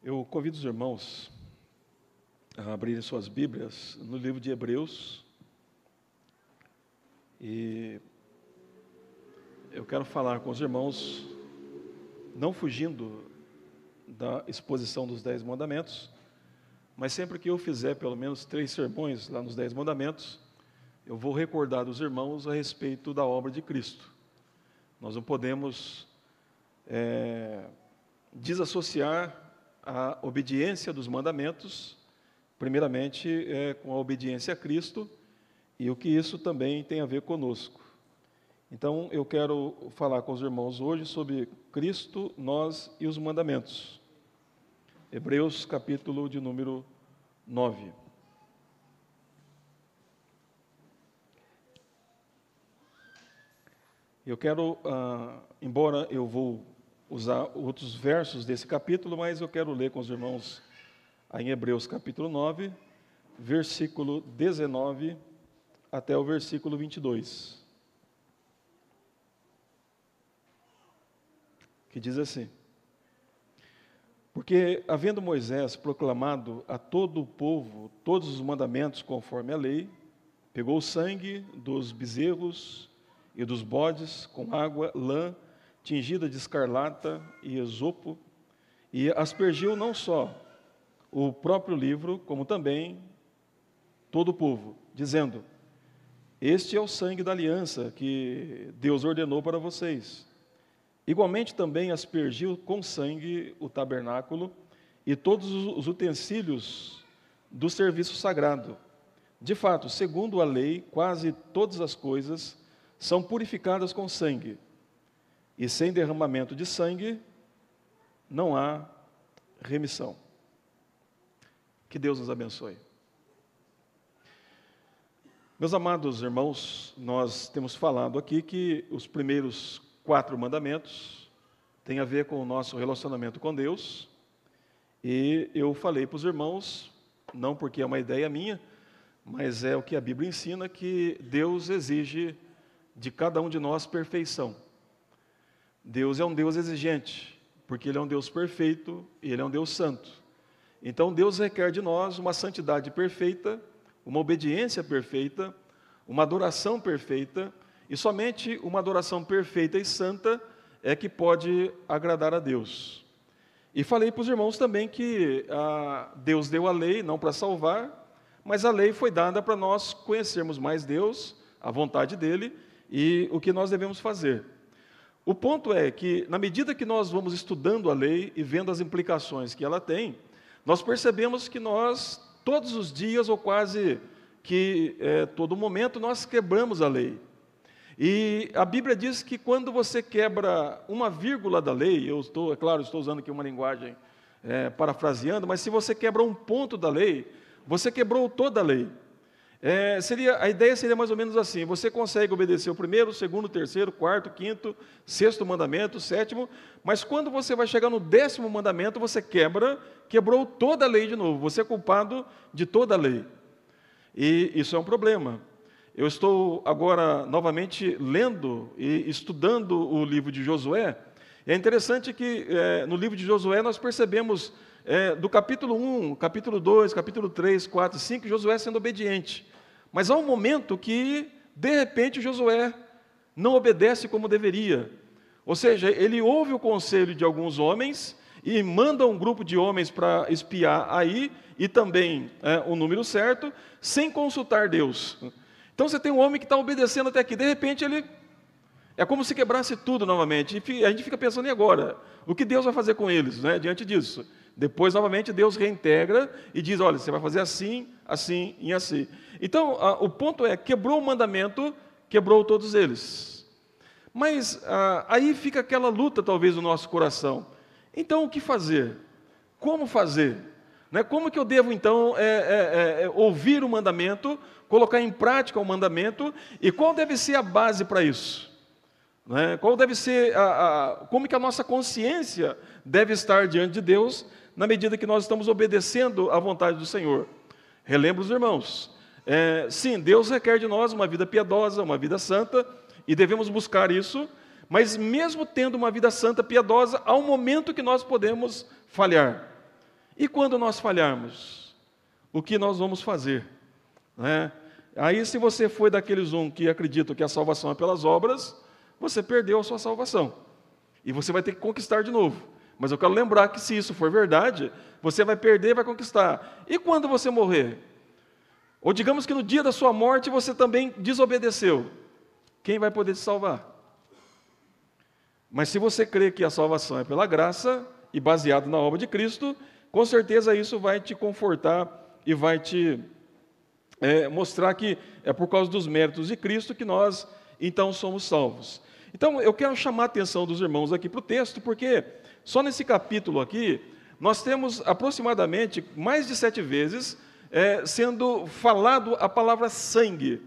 Eu convido os irmãos a abrirem suas Bíblias no livro de Hebreus. E eu quero falar com os irmãos, não fugindo da exposição dos 10 mandamentos, mas sempre que eu fizer pelo menos 3 sermões lá nos 10 mandamentos, eu vou recordar dos irmãos a respeito da obra de Cristo. Nós não podemos desassociar a obediência dos mandamentos, primeiramente com a obediência a Cristo, e o que isso também tem a ver conosco. Então, eu quero falar com os irmãos hoje sobre Cristo, nós e os mandamentos. Hebreus, capítulo de número 9. Eu quero, embora eu vou usar outros versos desse capítulo, mas eu quero ler com os irmãos em Hebreus, capítulo 9, versículo 19 até o versículo 22. Que diz assim: Porque, havendo Moisés proclamado a todo o povo todos os mandamentos conforme a lei, pegou o sangue dos bezerros e dos bodes com água, lã, tingida de escarlata e esopo, e aspergiu não só o próprio livro, como também todo o povo, dizendo: Este é o sangue da aliança que Deus ordenou para vocês. Igualmente também aspergiu com sangue o tabernáculo e todos os utensílios do serviço sagrado. De fato, segundo a lei, quase todas as coisas são purificadas com sangue, e sem derramamento de sangue não há remissão. Que Deus nos abençoe. Meus amados irmãos, nós temos falado aqui que os primeiros 4 mandamentos têm a ver com o nosso relacionamento com Deus, e eu falei para os irmãos, não porque é uma ideia minha, mas é o que a Bíblia ensina, que Deus exige de cada um de nós perfeição. Deus é um Deus exigente, porque Ele é um Deus perfeito e Ele é um Deus santo. Então Deus requer de nós uma santidade perfeita, uma obediência perfeita, uma adoração perfeita, e somente uma adoração perfeita e santa é que pode agradar a Deus. E falei para os irmãos também que Deus deu a lei não para salvar, mas a lei foi dada para nós conhecermos mais Deus, a vontade dEle e o que nós devemos fazer. O ponto é que, na medida que nós vamos estudando a lei e vendo as implicações que ela tem, nós percebemos que nós, todos os dias, ou quase que todo momento, nós quebramos a lei. E a Bíblia diz que quando você quebra uma vírgula da lei, é claro, estou usando aqui uma linguagem parafraseando, mas se você quebra um ponto da lei, você quebrou toda a lei. A ideia seria mais ou menos assim: você consegue obedecer o primeiro, o segundo, o terceiro, o quarto, o quinto, sexto mandamento, o sétimo, mas quando você vai chegar no 10º mandamento, você quebrou toda a lei de novo, você é culpado de toda a lei. E isso é um problema. Eu estou agora novamente lendo e estudando o livro de Josué. É interessante que no livro de Josué nós percebemos do capítulo 1, capítulo 2, capítulo 3, 4, 5, Josué sendo obediente. Mas há um momento que, de repente, Josué não obedece como deveria. Ou seja, ele ouve o conselho de alguns homens e manda um grupo de homens para espiar aí, e também o número certo, sem consultar Deus. Então você tem um homem que está obedecendo até aqui, de repente ele... É como se quebrasse tudo novamente. E a gente fica pensando, e agora? O que Deus vai fazer com eles, diante disso? Depois, novamente, Deus reintegra e diz: olha, você vai fazer assim, assim e assim. Então, o ponto é, quebrou o mandamento, quebrou todos eles. Mas aí fica aquela luta, talvez, no nosso coração. Então, o que fazer? Como fazer? Como que eu devo, então, ouvir o mandamento, colocar em prática o mandamento, e qual deve ser a base para isso? Qual deve ser, como que a nossa consciência deve estar diante de Deus, na medida que nós estamos obedecendo à vontade do Senhor? Relembro os irmãos, sim, Deus requer de nós uma vida piedosa, uma vida santa, e devemos buscar isso, mas mesmo tendo uma vida santa, piedosa, há um momento que nós podemos falhar. E quando nós falharmos, o que nós vamos fazer? Né? Aí, se você foi daqueles que acreditam que a salvação é pelas obras, você perdeu a sua salvação. E você vai ter que conquistar de novo. Mas eu quero lembrar que, se isso for verdade, você vai perder e vai conquistar. E quando você morrer? Ou digamos que no dia da sua morte você também desobedeceu. Quem vai poder te salvar? Mas se você crê que a salvação é pela graça e baseado na obra de Cristo, com certeza isso vai te confortar e vai te mostrar que é por causa dos méritos de Cristo que nós, então, somos salvos. Então, eu quero chamar a atenção dos irmãos aqui para o texto, porque só nesse capítulo aqui, nós temos aproximadamente mais de 7 vezes sendo falado a palavra sangue.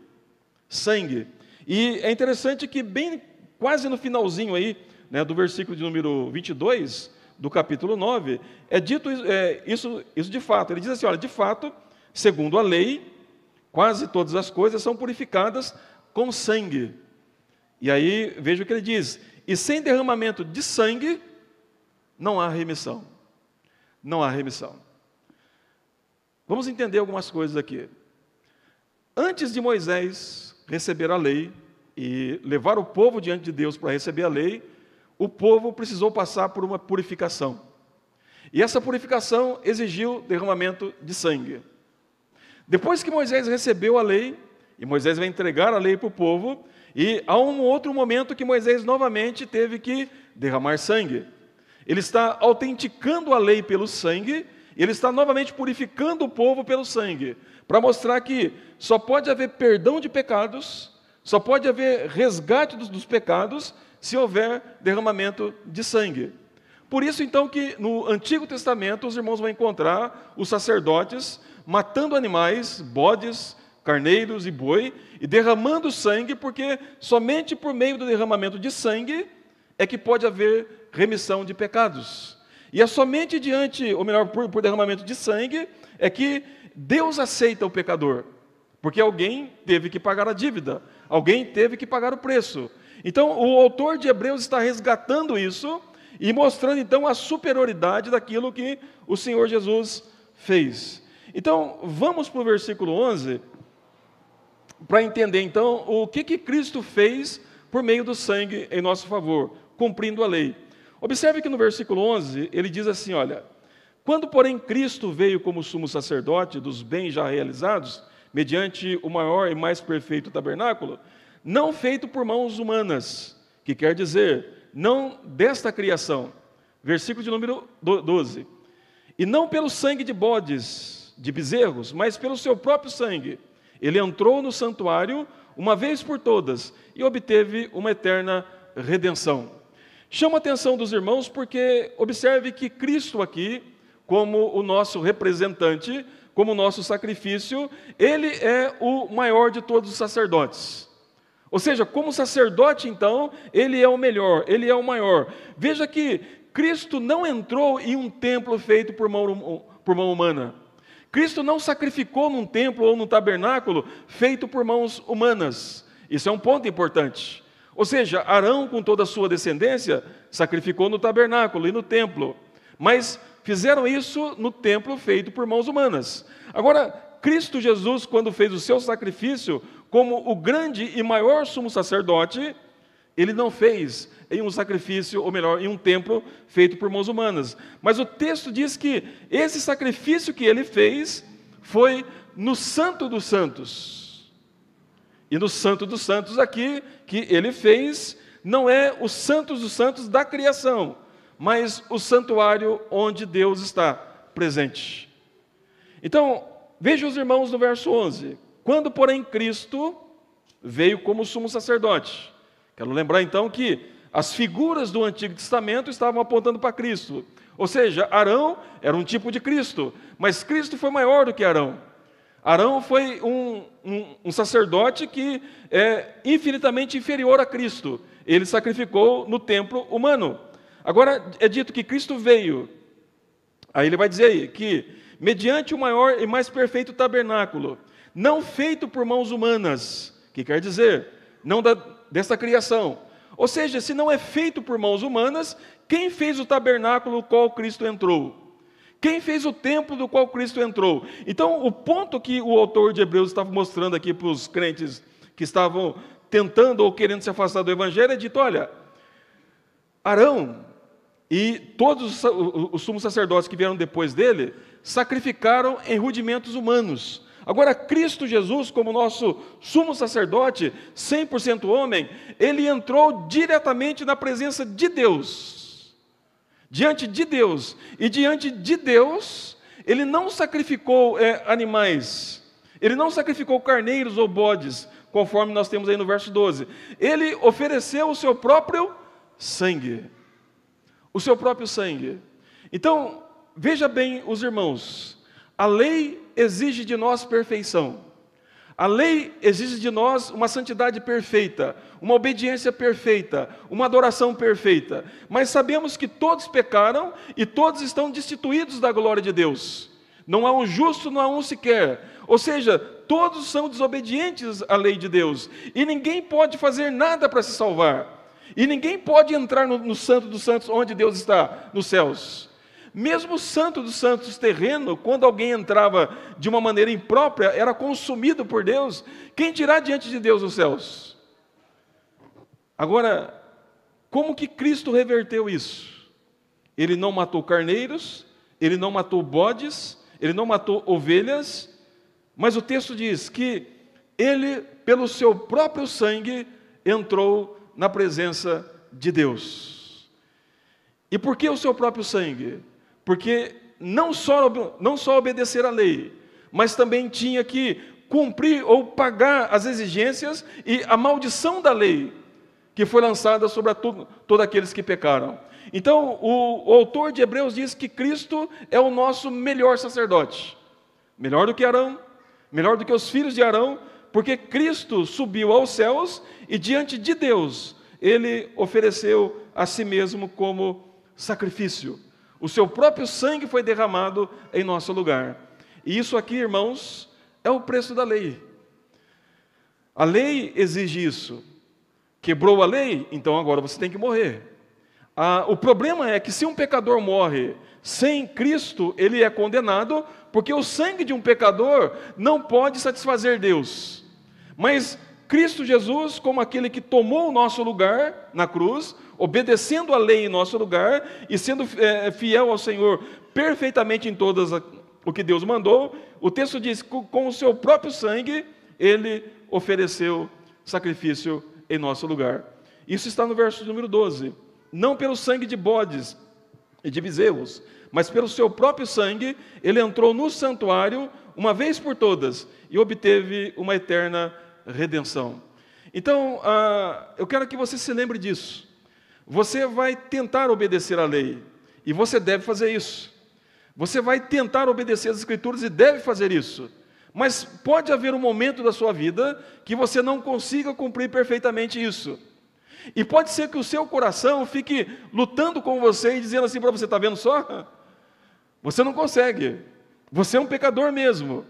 Sangue. E é interessante que quase no finalzinho aí, né, do versículo de número 22, do capítulo 9, é dito isso de fato. Ele diz assim, olha, de fato, segundo a lei, quase todas as coisas são purificadas com sangue. E aí, veja o que ele diz, e sem derramamento de sangue, não há remissão. Não há remissão. Vamos entender algumas coisas aqui. Antes de Moisés receber a lei e levar o povo diante de Deus para receber a lei, o povo precisou passar por uma purificação. E essa purificação exigiu derramamento de sangue. Depois que Moisés recebeu a lei, e Moisés vai entregar a lei para o povo, e há um outro momento que Moisés novamente teve que derramar sangue. Ele está autenticando a lei pelo sangue, e ele está novamente purificando o povo pelo sangue, para mostrar que só pode haver perdão de pecados, só pode haver resgate dos pecados, se houver derramamento de sangue. Por isso, então, que no Antigo Testamento, os irmãos vão encontrar os sacerdotes matando animais, bodes, carneiros e boi, e derramando sangue, porque somente por meio do derramamento de sangue é que pode haver remissão de pecados. E é somente por derramamento de sangue, é que Deus aceita o pecador. Porque alguém teve que pagar a dívida, alguém teve que pagar o preço. Então, o autor de Hebreus está resgatando isso e mostrando, então, a superioridade daquilo que o Senhor Jesus fez. Então, vamos para o versículo 11, para entender, então, o que Cristo fez por meio do sangue em nosso favor, cumprindo a lei. Observe que no versículo 11, ele diz assim, olha, quando, porém, Cristo veio como sumo sacerdote dos bens já realizados, mediante o maior e mais perfeito tabernáculo, não feito por mãos humanas, que quer dizer, não desta criação. Versículo de número 12. E não pelo sangue de bodes, de bezerros, mas pelo seu próprio sangue. Ele entrou no santuário uma vez por todas e obteve uma eterna redenção. Chama a atenção dos irmãos porque observe que Cristo aqui, como o nosso representante, como o nosso sacrifício, ele é o maior de todos os sacerdotes. Ou seja, como sacerdote, então, ele é o melhor, ele é o maior. Veja que Cristo não entrou em um templo feito por mão humana. Cristo não sacrificou num templo ou num tabernáculo feito por mãos humanas. Isso é um ponto importante. Ou seja, Arão, com toda a sua descendência, sacrificou no tabernáculo e no templo. Mas fizeram isso no templo feito por mãos humanas. Agora, Cristo Jesus, quando fez o seu sacrifício, como o grande e maior sumo sacerdote, ele não fez em um sacrifício, ou melhor, em um templo feito por mãos humanas. Mas o texto diz que esse sacrifício que ele fez foi no Santo dos Santos. E no Santo dos Santos aqui, que ele fez, não é o Santo dos Santos da criação, mas o santuário onde Deus está presente. Então, veja os irmãos no verso 11. Quando, porém, Cristo veio como sumo sacerdote. Quero lembrar, então, que as figuras do Antigo Testamento estavam apontando para Cristo. Ou seja, Arão era um tipo de Cristo, mas Cristo foi maior do que Arão. Arão foi um sacerdote que é infinitamente inferior a Cristo. Ele sacrificou no templo humano. Agora, é dito que Cristo veio. Aí ele vai dizer aí que, mediante o maior e mais perfeito tabernáculo, não feito por mãos humanas, que quer dizer, não desta criação. Ou seja, se não é feito por mãos humanas, quem fez o tabernáculo no qual Cristo entrou? Quem fez o templo do qual Cristo entrou? Então, o ponto que o autor de Hebreus estava mostrando aqui para os crentes que estavam tentando ou querendo se afastar do Evangelho é dito: olha, Arão e todos os sumos sacerdotes que vieram depois dele sacrificaram em rudimentos humanos. Agora, Cristo Jesus, como nosso sumo sacerdote, 100% homem, ele entrou diretamente na presença de Deus. Diante de Deus. E diante de Deus, ele não sacrificou animais. Ele não sacrificou carneiros ou bodes, conforme nós temos aí no verso 12. Ele ofereceu o seu próprio sangue. O seu próprio sangue. Então, veja bem os irmãos. A lei exige de nós perfeição. A lei exige de nós uma santidade perfeita, uma obediência perfeita, uma adoração perfeita. Mas sabemos que todos pecaram e todos estão destituídos da glória de Deus. Não há um justo, não há um sequer. Ou seja, todos são desobedientes à lei de Deus. E ninguém pode fazer nada para se salvar. E ninguém pode entrar no Santo dos Santos, onde Deus está, nos céus. Mesmo o Santo dos Santos terreno, quando alguém entrava de uma maneira imprópria, era consumido por Deus. Quem dirá diante de Deus os céus? Agora, como que Cristo reverteu isso? Ele não matou carneiros, ele não matou bodes, ele não matou ovelhas, mas o texto diz que ele, pelo seu próprio sangue, entrou na presença de Deus. E por que o seu próprio sangue? Porque não só obedecer à lei, mas também tinha que cumprir ou pagar as exigências e a maldição da lei, que foi lançada sobre todos aqueles que pecaram. Então, o autor de Hebreus diz que Cristo é o nosso melhor sacerdote. Melhor do que Arão, melhor do que os filhos de Arão, porque Cristo subiu aos céus e diante de Deus, ele ofereceu a si mesmo como sacrifício. O seu próprio sangue foi derramado em nosso lugar. E isso aqui, irmãos, é o preço da lei. A lei exige isso. Quebrou a lei? Então agora você tem que morrer. O problema é que se um pecador morre sem Cristo, ele é condenado, porque o sangue de um pecador não pode satisfazer Deus. Mas Cristo Jesus, como aquele que tomou o nosso lugar na cruz, obedecendo a lei em nosso lugar e sendo fiel ao Senhor perfeitamente em todas o que Deus mandou, o texto diz que com o seu próprio sangue, ele ofereceu sacrifício em nosso lugar. Isso está no verso número 12. Não pelo sangue de bodes e de bezerros, mas pelo seu próprio sangue, ele entrou no santuário uma vez por todas e obteve uma eterna redenção. Então, eu quero que você se lembre disso. Você vai tentar obedecer à lei, e você deve fazer isso. Você vai tentar obedecer às Escrituras e deve fazer isso. Mas pode haver um momento da sua vida que você não consiga cumprir perfeitamente isso. E pode ser que o seu coração fique lutando com você e dizendo assim para você: está vendo só? Você não consegue. Você é um pecador mesmo.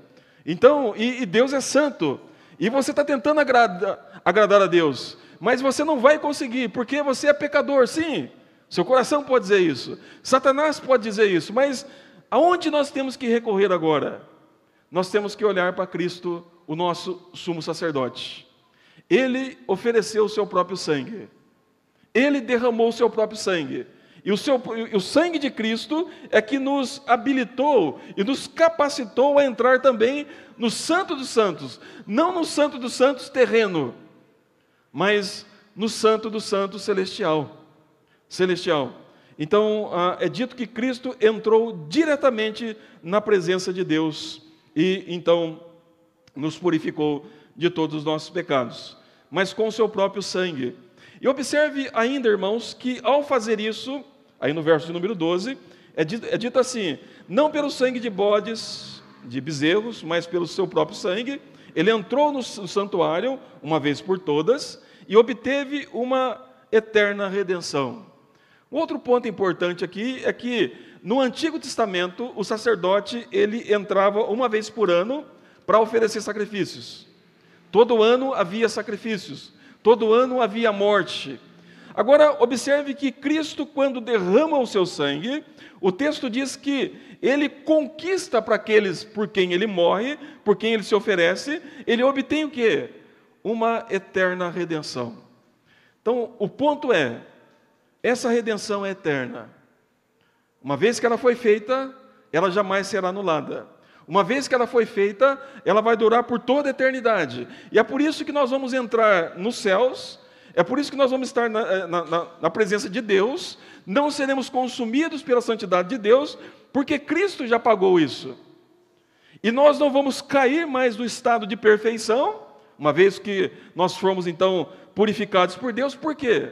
Então, e Deus é santo. E você está tentando agradar a Deus. Mas você não vai conseguir, porque você é pecador. Sim, seu coração pode dizer isso. Satanás pode dizer isso. Mas aonde nós temos que recorrer agora? Nós temos que olhar para Cristo, o nosso sumo sacerdote. Ele ofereceu o seu próprio sangue. Ele derramou o seu próprio sangue. E o sangue de Cristo é que nos habilitou e nos capacitou a entrar também no Santo dos Santos. Não no Santo dos Santos terreno, mas no Santo dos Santos celestial. Então, é dito que Cristo entrou diretamente na presença de Deus e, então, nos purificou de todos os nossos pecados, mas com o seu próprio sangue. E observe ainda, irmãos, que ao fazer isso, aí no verso número 12, é dito assim: não pelo sangue de bodes, de bezerros, mas pelo seu próprio sangue, ele entrou no santuário, uma vez por todas, e obteve uma eterna redenção. Um outro ponto importante aqui é que, no Antigo Testamento, o sacerdote, ele entrava uma vez por ano para oferecer sacrifícios. Todo ano havia sacrifícios, todo ano havia morte. Agora, observe que Cristo, quando derrama o seu sangue, o texto diz que ele conquista para aqueles por quem ele morre, por quem ele se oferece, ele obtém o quê? Uma eterna redenção. Então, o ponto é, essa redenção é eterna. Uma vez que ela foi feita, ela jamais será anulada. Uma vez que ela foi feita, ela vai durar por toda a eternidade. E é por isso que nós vamos entrar nos céus, é por isso que nós vamos estar na presença de Deus, não seremos consumidos pela santidade de Deus, porque Cristo já pagou isso. E nós não vamos cair mais do estado de perfeição, uma vez que nós formos então purificados por Deus. Por quê?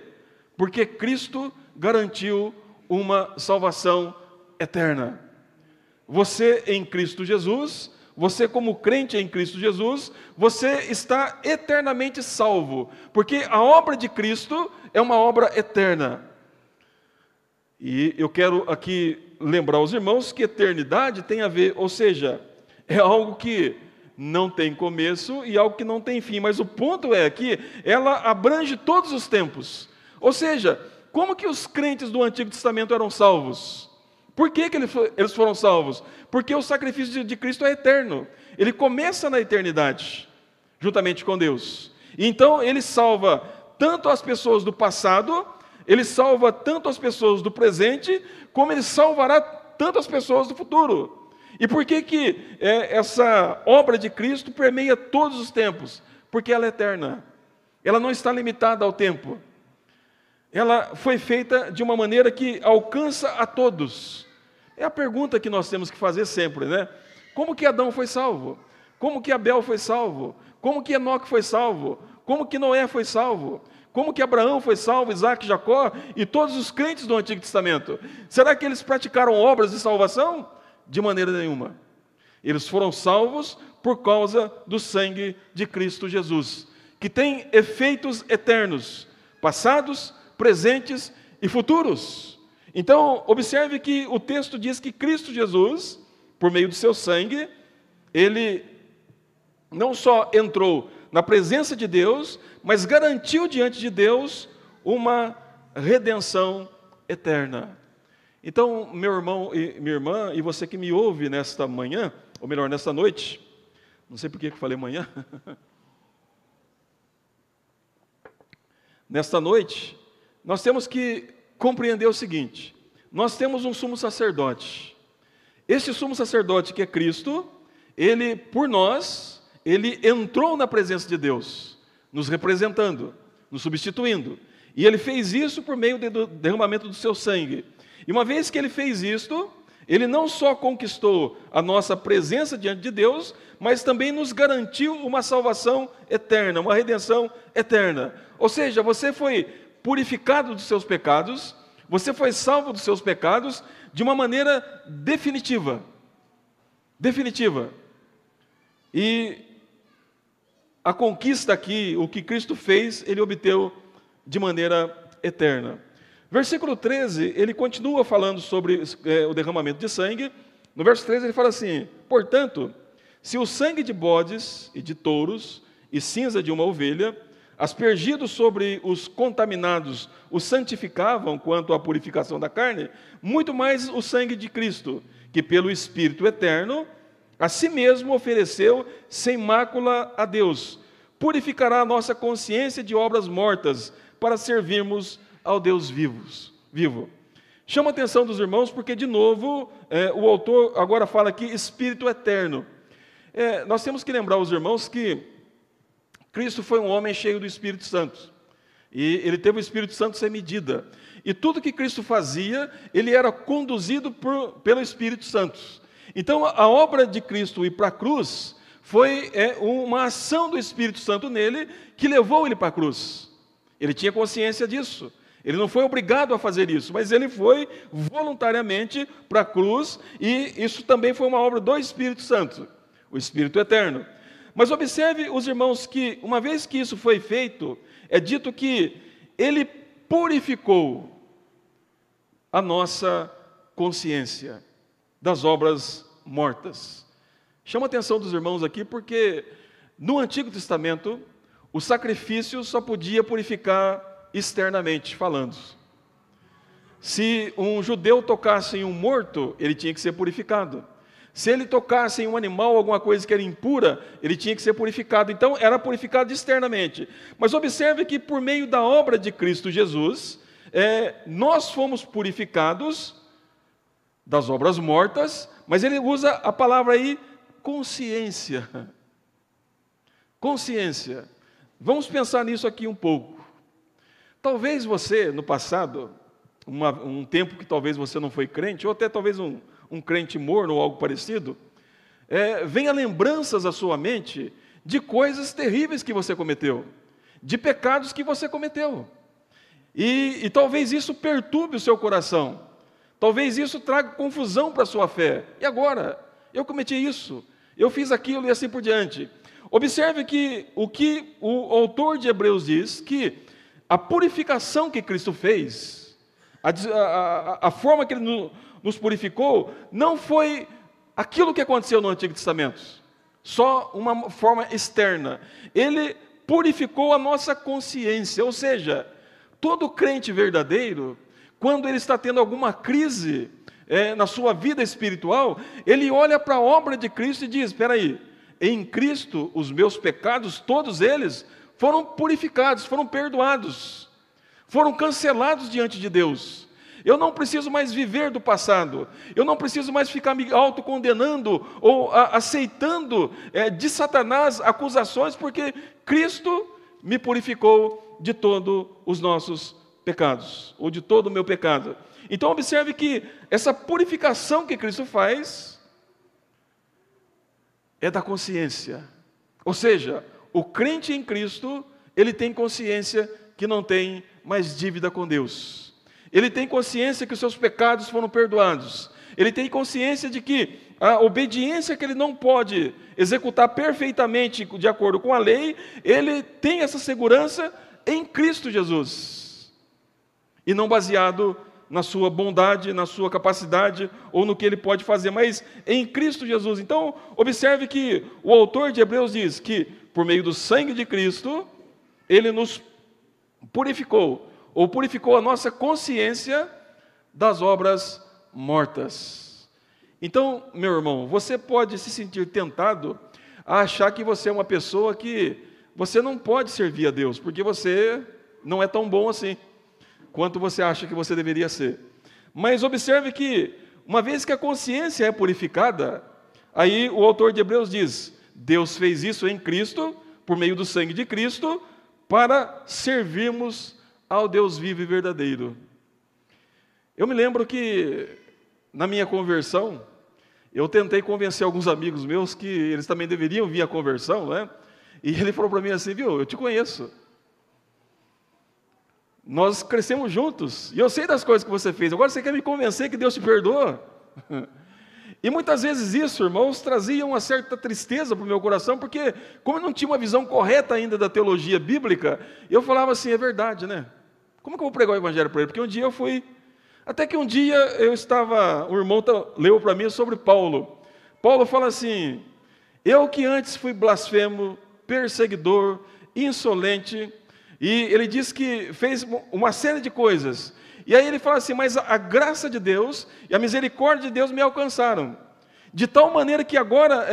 Porque Cristo garantiu uma salvação eterna. Você em Cristo Jesus, você como crente em Cristo Jesus, você está eternamente salvo, porque a obra de Cristo é uma obra eterna. E eu quero aqui lembrar aos irmãos que eternidade tem a ver, ou seja, é algo que não tem começo e algo que não tem fim, mas o ponto é que ela abrange todos os tempos. Ou seja, como que os crentes do Antigo Testamento eram salvos? Por que eles foram salvos? Porque o sacrifício de Cristo é eterno. Ele começa na eternidade, juntamente com Deus. E então ele salva tanto as pessoas do passado, ele salva tanto as pessoas do presente, como ele salvará tanto as pessoas do futuro. E por que essa obra de Cristo permeia todos os tempos? Porque ela é eterna. Ela não está limitada ao tempo. Ela foi feita de uma maneira que alcança a todos. É a pergunta que nós temos que fazer sempre, né? Como que Adão foi salvo? Como que Abel foi salvo? Como que Enoque foi salvo? Como que Noé foi salvo? Como que Abraão foi salvo, Isaac, Jacó e todos os crentes do Antigo Testamento? Será que eles praticaram obras de salvação? De maneira nenhuma. Eles foram salvos por causa do sangue de Cristo Jesus, que tem efeitos eternos, passados, presentes e futuros. Então, observe que o texto diz que Cristo Jesus, por meio do seu sangue, ele não só entrou na presença de Deus, mas garantiu diante de Deus uma redenção eterna. Então, meu irmão e minha irmã, e você que me ouve nesta manhã, ou melhor, nesta noite, não sei por que eu falei manhã, nesta noite, nós temos que compreender o seguinte: nós temos um sumo sacerdote. Este sumo sacerdote que é Cristo, ele, por nós, ele entrou na presença de Deus, nos representando, nos substituindo. E ele fez isso por meio do derramamento do seu sangue. E uma vez que ele fez isto, ele não só conquistou a nossa presença diante de Deus, mas também nos garantiu uma salvação eterna, uma redenção eterna. Ou seja, você foi purificado dos seus pecados, você foi salvo dos seus pecados de uma maneira definitiva. Definitiva. E a conquista aqui, o que Cristo fez, ele obteve de maneira eterna. Versículo 13, ele continua falando sobre o derramamento de sangue. No verso 13 ele fala assim: portanto, se o sangue de bodes e de touros e cinza de uma ovelha, aspergidos sobre os contaminados, os santificavam quanto à purificação da carne, muito mais o sangue de Cristo, que pelo Espírito eterno, a si mesmo ofereceu sem mácula a Deus, purificará a nossa consciência de obras mortas, para servirmos ao Deus vivo. Chama a atenção dos irmãos, porque de novo, o autor agora fala aqui, Espírito eterno. Nós temos que lembrar os irmãos que Cristo foi um homem cheio do Espírito Santo, e ele teve o Espírito Santo sem medida, e tudo que Cristo fazia, ele era conduzido pelo Espírito Santo. Então a obra de Cristo ir para a cruz, foi uma ação do Espírito Santo nele, que levou ele para a cruz. Ele tinha consciência disso, ele não foi obrigado a fazer isso, mas ele foi voluntariamente para a cruz, e isso também foi uma obra do Espírito Santo, o Espírito eterno. Mas observe, os irmãos, que uma vez que isso foi feito, é dito que ele purificou a nossa consciência das obras mortas. Chama a atenção dos irmãos aqui, porque no Antigo Testamento, o sacrifício só podia purificar externamente falando. Se um judeu tocasse em um morto, ele tinha que ser purificado. Se ele tocasse em um animal, alguma coisa que era impura, ele tinha que ser purificado. Então, era purificado externamente. Mas observe que por meio da obra de Cristo Jesus, nós fomos purificados das obras mortas, mas ele usa a palavra aí, consciência. Consciência. Vamos pensar nisso aqui um pouco. Talvez você, no passado, um tempo que talvez você não foi crente, ou até talvez um crente morno ou algo parecido, venha lembranças à sua mente de coisas terríveis que você cometeu, de pecados que você cometeu. E talvez isso perturbe o seu coração, talvez isso traga confusão para a sua fé. E agora? Eu cometi isso, eu fiz aquilo e assim por diante. Observe que o autor de Hebreus diz, que a purificação que Cristo fez, a forma que Ele nos purificou, não foi aquilo que aconteceu no Antigo Testamento, só uma forma externa. Ele purificou a nossa consciência, ou seja, todo crente verdadeiro, quando ele está tendo alguma crise na sua vida espiritual, ele olha para a obra de Cristo e diz: espera aí, em Cristo os meus pecados, todos eles, foram purificados, foram perdoados, foram cancelados diante de Deus. Eu não preciso mais viver do passado, eu não preciso mais ficar me autocondenando ou aceitando de Satanás acusações, porque Cristo me purificou de todos os nossos pecados, ou de todo o meu pecado. Então observe que essa purificação que Cristo faz é da consciência. Ou seja, o crente em Cristo, ele tem consciência que não tem mais dívida com Deus. Ele tem consciência que os seus pecados foram perdoados. Ele tem consciência de que a obediência que ele não pode executar perfeitamente de acordo com a lei, ele tem essa segurança em Cristo Jesus. E não baseado na sua bondade, na sua capacidade ou no que ele pode fazer, mas em Cristo Jesus. Então, observe que o autor de Hebreus diz que por meio do sangue de Cristo, ele nos purificou, ou purificou a nossa consciência das obras mortas. Então, meu irmão, você pode se sentir tentado a achar que você é uma pessoa que você não pode servir a Deus, porque você não é tão bom assim, quanto você acha que você deveria ser. Mas observe que, uma vez que a consciência é purificada, aí o autor de Hebreus diz: Deus fez isso em Cristo, por meio do sangue de Cristo, para servirmos ao Deus vivo e verdadeiro. Eu me lembro que, na minha conversão, eu tentei convencer alguns amigos meus que eles também deveriam vir à conversão, né? E ele falou para mim assim: viu, eu te conheço. Nós crescemos juntos, e eu sei das coisas que você fez, agora você quer me convencer que Deus te perdoa? E muitas vezes isso, irmãos, trazia uma certa tristeza para o meu coração, porque como eu não tinha uma visão correta ainda da teologia bíblica, eu falava assim: é verdade, né? Como que eu vou pregar o evangelho para ele? Porque um dia eu fui... Até que um dia eu estava... Um irmão leu para mim sobre Paulo. Paulo fala assim: eu que antes fui blasfemo, perseguidor, insolente... E ele diz que fez uma série de coisas. E aí ele fala assim: mas a graça de Deus e a misericórdia de Deus me alcançaram. De tal maneira que agora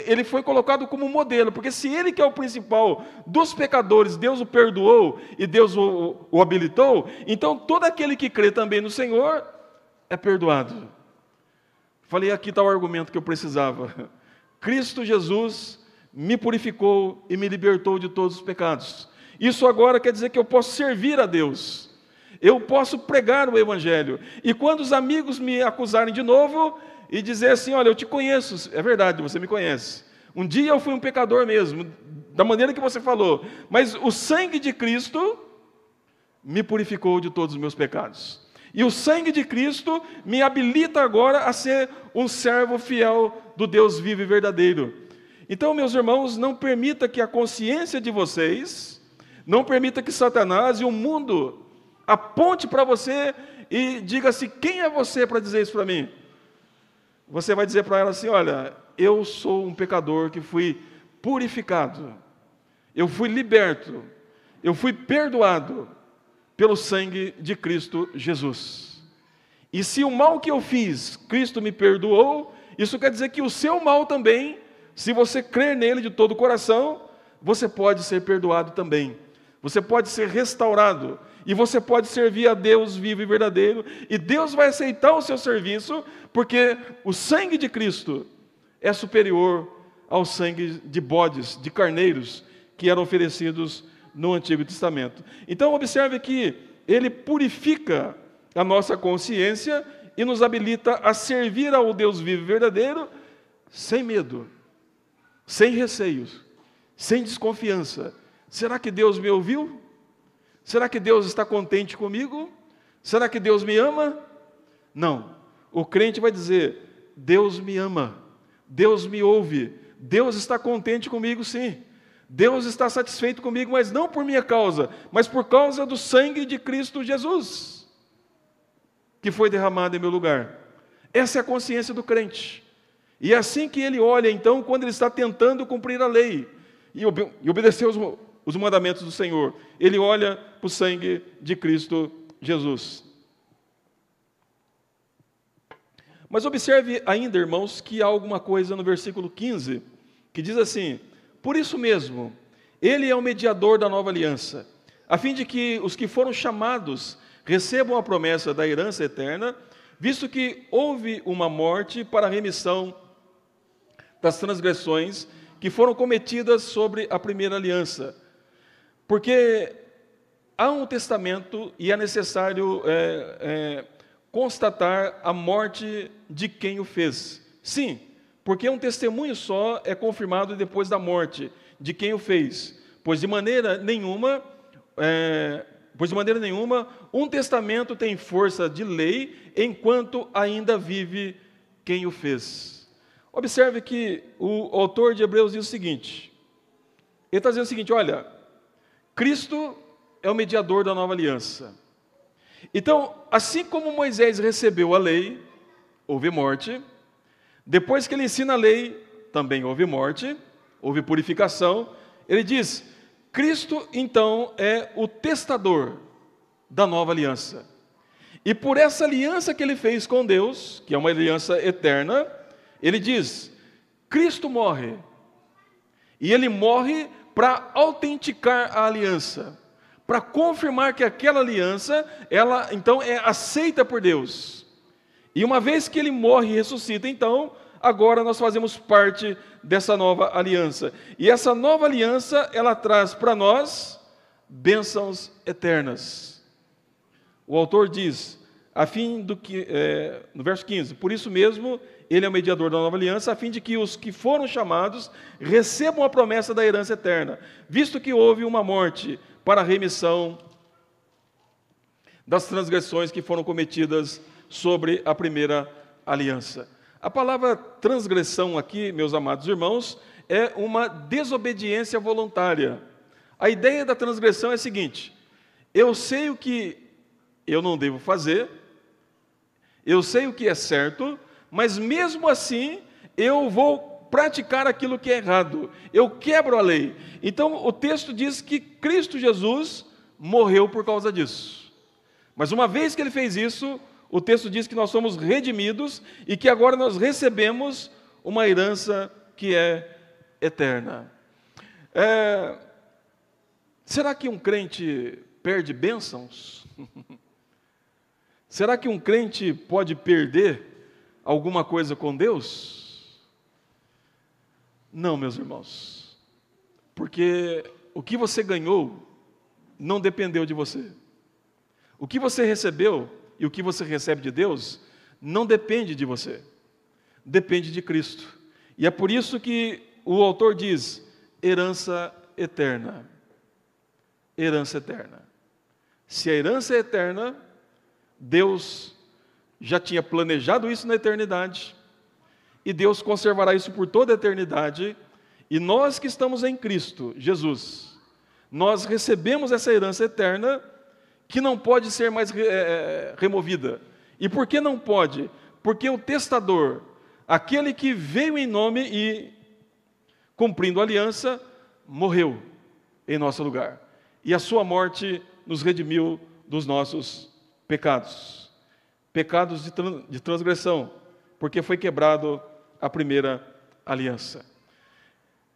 ele foi colocado como modelo. Porque se ele, que é o principal dos pecadores, Deus o perdoou e Deus o habilitou, então todo aquele que crê também no Senhor é perdoado. Falei, aqui está o argumento que eu precisava. Cristo Jesus me purificou e me libertou de todos os pecados. Isso agora quer dizer que eu posso servir a Deus, eu posso pregar o Evangelho, e quando os amigos me acusarem de novo, e dizer assim: olha, eu te conheço, é verdade, você me conhece, um dia eu fui um pecador mesmo, da maneira que você falou, mas o sangue de Cristo me purificou de todos os meus pecados, e o sangue de Cristo me habilita agora a ser um servo fiel do Deus vivo e verdadeiro. Então, meus irmãos, não permita que a consciência de vocês... Não permita que Satanás e o mundo aponte para você e diga assim: quem é você para dizer isso para mim? Você vai dizer para ela assim: olha, eu sou um pecador que fui purificado, eu fui liberto, eu fui perdoado pelo sangue de Cristo Jesus. E se o mal que eu fiz, Cristo me perdoou, isso quer dizer que o seu mal também, se você crer nele de todo o coração, você pode ser perdoado também. Você pode ser restaurado. E você pode servir a Deus vivo e verdadeiro. E Deus vai aceitar o seu serviço, porque o sangue de Cristo é superior ao sangue de bodes, de carneiros, que eram oferecidos no Antigo Testamento. Então observe que ele purifica a nossa consciência e nos habilita a servir ao Deus vivo e verdadeiro sem medo, sem receios, sem desconfiança. Será que Deus me ouviu? Será que Deus está contente comigo? Será que Deus me ama? Não. O crente vai dizer: Deus me ama, Deus me ouve, Deus está contente comigo, sim. Deus está satisfeito comigo, mas não por minha causa, mas por causa do sangue de Cristo Jesus, que foi derramado em meu lugar. Essa é a consciência do crente. E é assim que ele olha, então, quando ele está tentando cumprir a lei e obedecer os mandamentos do Senhor. Ele olha para o sangue de Cristo Jesus. Mas observe ainda, irmãos, que há alguma coisa no versículo 15, que diz assim: por isso mesmo, ele é o mediador da nova aliança, a fim de que os que foram chamados recebam a promessa da herança eterna, visto que houve uma morte para a remissão das transgressões que foram cometidas sobre a primeira aliança. Porque há um testamento e é necessário constatar a morte de quem o fez. Sim, porque um testemunho só é confirmado depois da morte de quem o fez. Pois de maneira nenhuma um testamento tem força de lei enquanto ainda vive quem o fez. Observe que o autor de Hebreus diz o seguinte, ele está dizendo o seguinte: olha, Cristo é o mediador da nova aliança. Então, assim como Moisés recebeu a lei, houve morte. Depois que ele ensina a lei, também houve morte, houve purificação. Ele diz: Cristo, então, é o testador da nova aliança. E por essa aliança que ele fez com Deus, que é uma aliança eterna, ele diz: Cristo morre. E ele morre para autenticar a aliança, para confirmar que aquela aliança, ela então é aceita por Deus. E uma vez que ele morre e ressuscita, então, agora nós fazemos parte dessa nova aliança. E essa nova aliança, ela traz para nós bênçãos eternas. O autor diz, no verso 15, por isso mesmo, ele é o mediador da nova aliança, a fim de que os que foram chamados recebam a promessa da herança eterna, visto que houve uma morte para a remissão das transgressões que foram cometidas sobre a primeira aliança. A palavra transgressão aqui, meus amados irmãos, é uma desobediência voluntária. A ideia da transgressão é a seguinte: eu sei o que eu não devo fazer, eu sei o que é certo, mas mesmo assim eu vou praticar aquilo que é errado, eu quebro a lei. Então o texto diz que Cristo Jesus morreu por causa disso. Mas uma vez que ele fez isso, o texto diz que nós somos redimidos e que agora nós recebemos uma herança que é eterna. Será que um crente perde bênçãos? Será que um crente pode perder alguma coisa com Deus? Não, meus irmãos, porque o que você ganhou não dependeu de você. O que você recebeu e o que você recebe de Deus não depende de você, depende de Cristo. E é por isso que o autor diz, herança eterna. Herança eterna. Se a herança é eterna, Deus já tinha planejado isso na eternidade, e Deus conservará isso por toda a eternidade, e nós que estamos em Cristo, Jesus, nós recebemos essa herança eterna, que não pode ser mais removida. E por que não pode? Porque o testador, aquele que veio em nome e, cumprindo a aliança, morreu em nosso lugar. E a sua morte nos redimiu dos nossos pecados. Pecados de transgressão, porque foi quebrado a primeira aliança.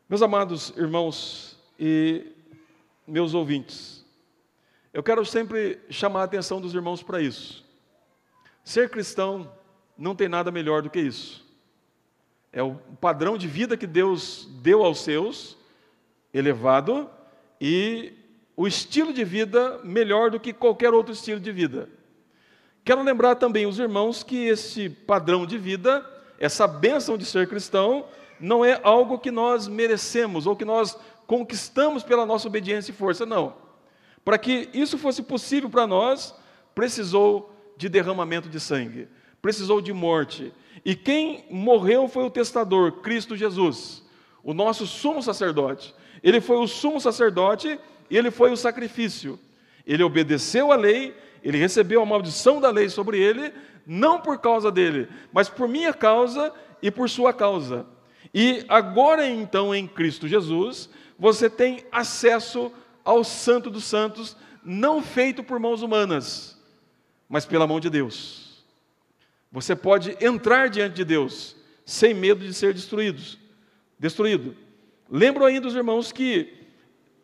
Meus amados irmãos e meus ouvintes, eu quero sempre chamar a atenção dos irmãos para isso. Ser cristão não tem nada melhor do que isso. É o padrão de vida que Deus deu aos seus, elevado, e o estilo de vida melhor do que qualquer outro estilo de vida. Quero lembrar também os irmãos que esse padrão de vida, essa bênção de ser cristão, não é algo que nós merecemos ou que nós conquistamos pela nossa obediência e força, não. Para que isso fosse possível para nós, precisou de derramamento de sangue, precisou de morte. E quem morreu foi o testador, Cristo Jesus, o nosso sumo sacerdote. Ele foi o sumo sacerdote e ele foi o sacrifício. Ele obedeceu à lei, ele recebeu a maldição da lei sobre ele, não por causa dele, mas por minha causa e por sua causa. E agora então em Cristo Jesus, você tem acesso ao Santo dos Santos, não feito por mãos humanas, mas pela mão de Deus. Você pode entrar diante de Deus, sem medo de ser destruído. Lembro ainda os irmãos que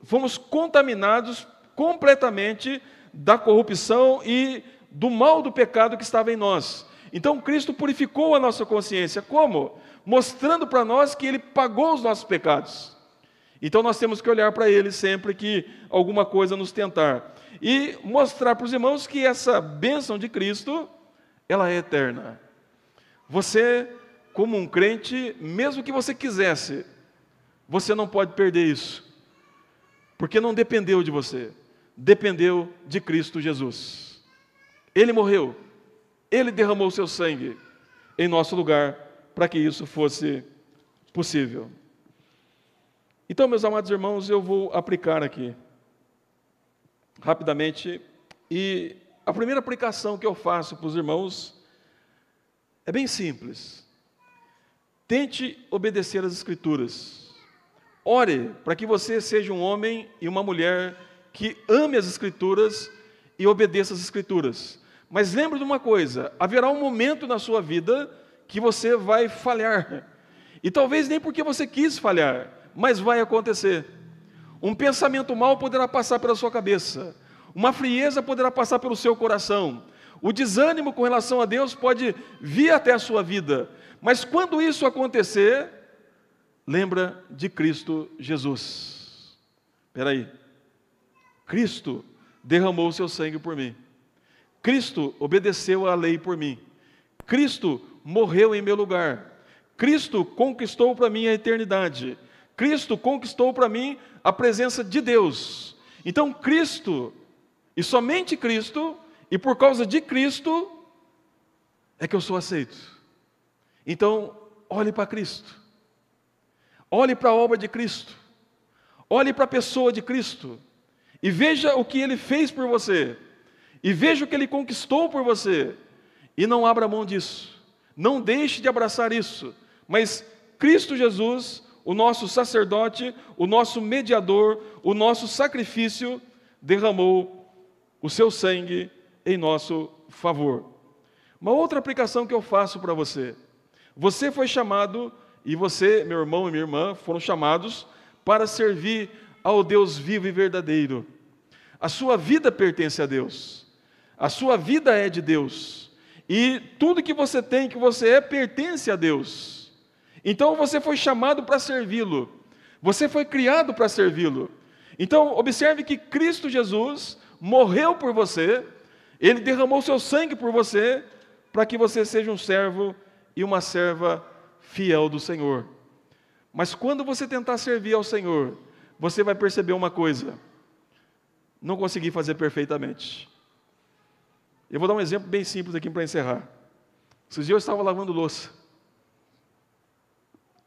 fomos contaminados completamente da corrupção e do mal do pecado que estava em nós. Então Cristo purificou a nossa consciência. Como? Mostrando para nós que Ele pagou os nossos pecados. Então nós temos que olhar para Ele sempre que alguma coisa nos tentar. E mostrar para os irmãos que essa bênção de Cristo, ela é eterna. Você, como um crente, mesmo que você quisesse, você não pode perder isso. Porque não dependeu de você. Dependeu de Cristo Jesus. Ele morreu. Ele derramou o seu sangue em nosso lugar para que isso fosse possível. Então, meus amados irmãos, eu vou aplicar aqui rapidamente, e a primeira aplicação que eu faço para os irmãos é bem simples. Tente obedecer às Escrituras. Ore para que você seja um homem e uma mulher que ame as Escrituras e obedeça às Escrituras. Mas lembre de uma coisa, haverá um momento na sua vida que você vai falhar. E talvez nem porque você quis falhar, mas vai acontecer. Um pensamento mau poderá passar pela sua cabeça. Uma frieza poderá passar pelo seu coração. O desânimo com relação a Deus pode vir até a sua vida. Mas quando isso acontecer, lembra de Cristo Jesus. Espera aí. Cristo derramou o seu sangue por mim. Cristo obedeceu à lei por mim. Cristo morreu em meu lugar. Cristo conquistou para mim a eternidade. Cristo conquistou para mim a presença de Deus. Então Cristo, e somente Cristo, e por causa de Cristo, é que eu sou aceito. Então, olhe para Cristo. Olhe para a obra de Cristo. Olhe para a pessoa de Cristo. E veja o que Ele fez por você. E veja o que Ele conquistou por você. E não abra mão disso. Não deixe de abraçar isso. Mas Cristo Jesus, o nosso sacerdote, o nosso mediador, o nosso sacrifício, derramou o seu sangue em nosso favor. Uma outra aplicação que eu faço para você. Você foi chamado, e você, meu irmão e minha irmã, foram chamados para servir ao Deus vivo e verdadeiro. A sua vida pertence a Deus. A sua vida é de Deus. E tudo que você tem, que você é, pertence a Deus. Então você foi chamado para servi-lo. Você foi criado para servi-lo. Então observe que Cristo Jesus morreu por você. Ele derramou seu sangue por você, para que você seja um servo e uma serva fiel do Senhor. Mas quando você tentar servir ao Senhor, você vai perceber uma coisa: não consegui fazer perfeitamente. Eu vou dar um exemplo bem simples aqui para encerrar. Esses dias eu estava lavando louça.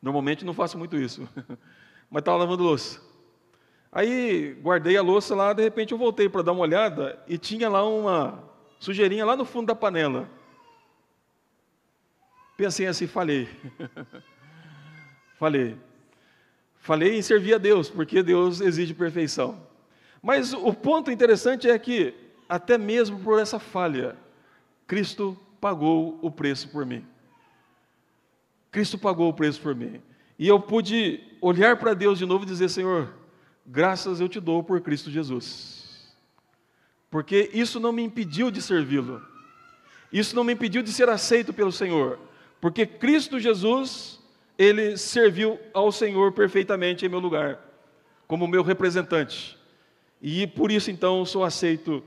Normalmente não faço muito isso, mas estava lavando louça. Aí guardei a louça lá, de repente eu voltei para dar uma olhada e tinha lá uma sujeirinha lá no fundo da panela. Pensei assim, falhei. Falhei em servir a Deus, porque Deus exige perfeição. Mas o ponto interessante é que até mesmo por essa falha, Cristo pagou o preço por mim. Cristo pagou o preço por mim. E eu pude olhar para Deus de novo e dizer: Senhor, graças eu te dou por Cristo Jesus. Porque isso não me impediu de servi-lo. Isso não me impediu de ser aceito pelo Senhor. Porque Cristo Jesus, Ele serviu ao Senhor perfeitamente em meu lugar, como meu representante. E por isso, então, sou aceito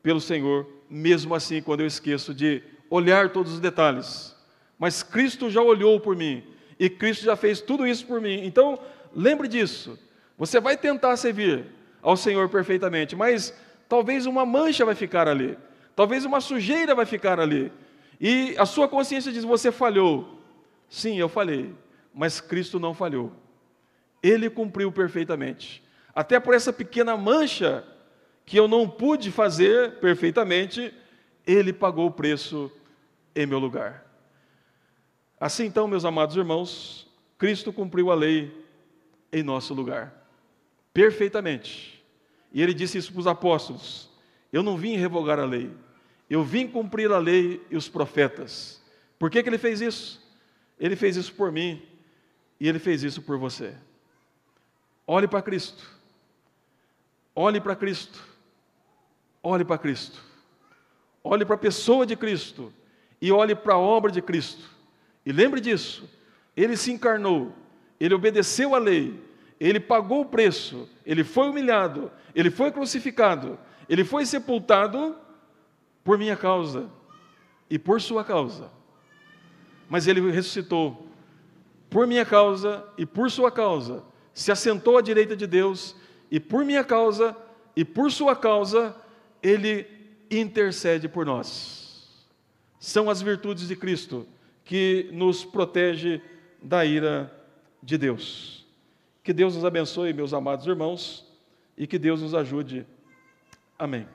pelo Senhor, mesmo assim, quando eu esqueço de olhar todos os detalhes. Mas Cristo já olhou por mim, e Cristo já fez tudo isso por mim. Então, lembre disso. Você vai tentar servir ao Senhor perfeitamente, mas talvez uma mancha vai ficar ali, talvez uma sujeira vai ficar ali, e a sua consciência diz: você falhou. Sim, eu falhei, mas Cristo não falhou. Ele cumpriu perfeitamente. Até por essa pequena mancha que eu não pude fazer perfeitamente, Ele pagou o preço em meu lugar. Assim então, meus amados irmãos, Cristo cumpriu a lei em nosso lugar, perfeitamente. E Ele disse isso para os apóstolos: eu não vim revogar a lei, eu vim cumprir a lei e os profetas. Por que Ele fez isso? Ele fez isso por mim, e Ele fez isso por você. Olhe para Cristo. Olhe para Cristo. Olhe para Cristo. Olhe para a pessoa de Cristo. E olhe para a obra de Cristo. E lembre disso. Ele se encarnou. Ele obedeceu a lei. Ele pagou o preço. Ele foi humilhado. Ele foi crucificado. Ele foi sepultado por minha causa e por sua causa. Mas Ele ressuscitou por minha causa e por sua causa. Se assentou à direita de Deus, e por minha causa e por sua causa, Ele intercede por nós. São as virtudes de Cristo que nos protege da ira de Deus. Que Deus nos abençoe, meus amados irmãos, e que Deus nos ajude. Amém.